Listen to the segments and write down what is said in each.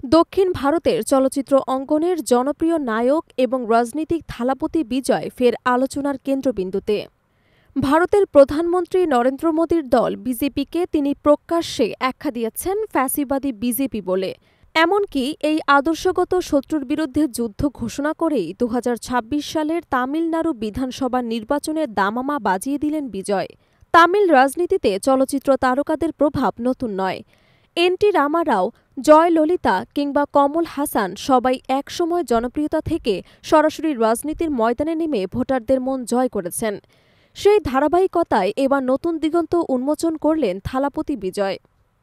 দক্ষিণ ভারতের চলচ্চিত্র অঙ্গনের জনপ্রিয় নায়ক এবং রাজনীতিক থালাপতি বিজয় ফের আলোচনার কেন্দ্রবিন্দুতে। ভারতের প্রধানমন্ত্রী নরেন্দ্র মোদীর দল বিজেপিকে তিনি প্রকাশ্যে আখ্যা দিয়েছেন ফ্যাসিবাদী বিজেপি বলে। এমনকি এই আদর্শগত শত্রুর বিরুদ্ধে যুদ্ধ ঘোষণা করেই ২০২৬ সালের তামিলনাড়ু বিধানসভা নির্বাচনের দামামা বাজিয়ে দিলেন বিজয়। তামিল রাজনীতিতে চলচ্চিত্র তারকাদের প্রভাব নতুন নয়। এন.টি. রামারাও, জয়ললিতা কিংবা কমল হাসান সবাই একসময় জনপ্রিয়তা থেকে সরাসরি রাজনীতির ময়দানে নেমে ভোটারদের মন জয় করেছেন। সেই ধারাবাহিকতায় এবার নতুন দিগন্ত উন্মোচন করলেন থালাপতি বিজয়।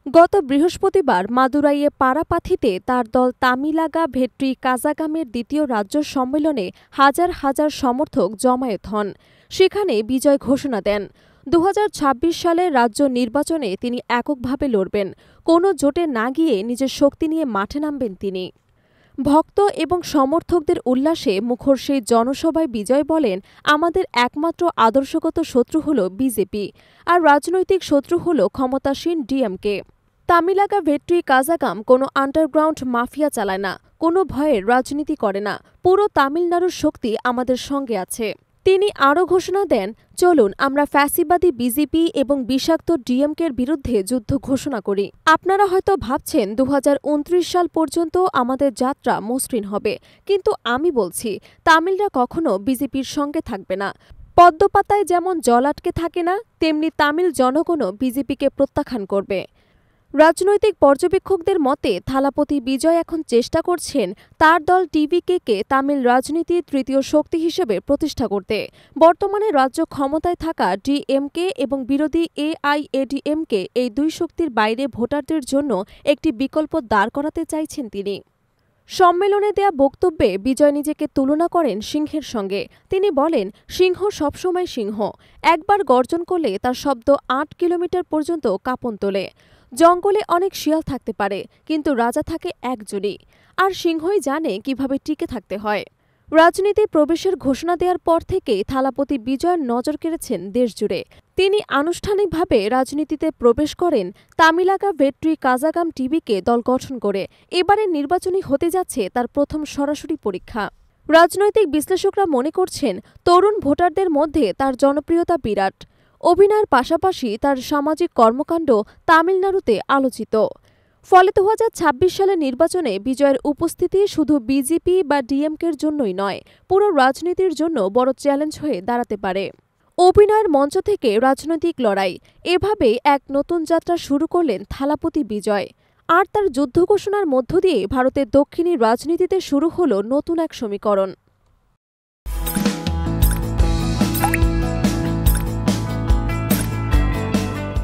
গত বৃহস্পতিবার মাদুরাইয়ে পারাপাথিতে তার দল তামিলাগা ভেট্রি কাজাগামের দ্বিতীয় রাজ্য সম্মেলনে হাজার হাজার সমর্থক জমায়েত হন। সেখানে বিজয় ঘোষণা দেন, ২০২৬ সালের রাজ্য নির্বাচনে তিনি এককভাবে লড়বেন, কোনো জোটে না গিয়ে নিজের শক্তি নিয়ে মাঠে নামবেন তিনি। ভক্ত এবং সমর্থকদের উল্লাসে মুখর সেই জনসভায় বিজয় বলেন, আমাদের একমাত্র আদর্শগত শত্রু হল বিজেপি, আর রাজনৈতিক শত্রু হল ক্ষমতাসীন ডিএমকে। তামিলাগা ভেট্রি কাজাগাম কোনো আন্ডারগ্রাউন্ড মাফিয়া চালায় না, কোনো ভয়ের রাজনীতি করে না, পুরো তামিলনাড়ুর শক্তি আমাদের সঙ্গে আছে। তিনি আরও ঘোষণা দেন, চলুন আমরা ফ্যাসিবাদী বিজেপি এবং বিষাক্ত ডিএমকের বিরুদ্ধে যুদ্ধ ঘোষণা করি। আপনারা হয়তো ভাবছেন ২০২৯ সাল পর্যন্ত আমাদের যাত্রা মসৃণ হবে, কিন্তু আমি বলছি তামিলরা কখনো বিজেপির সঙ্গে থাকবে না। পদ্মপাতায় যেমন জল আটকে থাকে না, তেমনি তামিল জনগণও বিজেপিকে প্রত্যাখ্যান করবে। রাজনৈতিক পর্যবেক্ষকদের মতে থালাপতি বিজয় এখন চেষ্টা করছেন তার দল টিভিকে তামিল রাজনীতির তৃতীয় শক্তি হিসেবে প্রতিষ্ঠা করতে। বর্তমানে রাজ্য ক্ষমতায় থাকা ডিএমকে এবং বিরোধী এআইএডিএমকে এই দুই শক্তির বাইরে ভোটারদের জন্য একটি বিকল্প দাঁড় করাতে চাইছেন তিনি। সম্মেলনে দেয়া বক্তব্যে বিজয় নিজেকে তুলনা করেন সিংহের সঙ্গে। তিনি বলেন, সিংহ সবসময় সিংহ, একবার গর্জন করলে তার শব্দ ৮ কিলোমিটার পর্যন্ত কাঁপন তোলে। জঙ্গলে অনেক শিয়াল থাকতে পারে, কিন্তু রাজা থাকে একজনই, আর সিংহই জানে কিভাবে টিকে থাকতে হয়। রাজনীতি প্রবেশের ঘোষণা দেওয়ার পর থেকেই থালাপতি বিজয়ের নজর কেড়েছেন দেশজুড়ে। তিনি আনুষ্ঠানিকভাবে রাজনীতিতে প্রবেশ করেন তামিলাগা ভেট্রি কাজাগাম টিভিকে দল গঠন করে। এবারের নির্বাচনই হতে যাচ্ছে তার প্রথম সরাসরি পরীক্ষা। রাজনৈতিক বিশ্লেষকরা মনে করছেন, তরুণ ভোটারদের মধ্যে তার জনপ্রিয়তা বিরাট। অভিনয়ের পাশাপাশি তার সামাজিক কর্মকাণ্ড তামিলনাড়ুতে আলোচিত। ফলে ২০২৬ সালের নির্বাচনে বিজয়ের উপস্থিতি শুধু বিজেপি বা ডিএমকের জন্যই নয়, পুরো রাজনীতির জন্য বড় চ্যালেঞ্জ হয়ে দাঁড়াতে পারে। অভিনয়ের মঞ্চ থেকে রাজনৈতিক লড়াই, এভাবেই এক নতুন যাত্রা শুরু করলেন থালাপতি বিজয়। আর তার যুদ্ধ ঘোষণার মধ্য দিয়ে ভারতের দক্ষিণী রাজনীতিতে শুরু হলো নতুন এক সমীকরণ।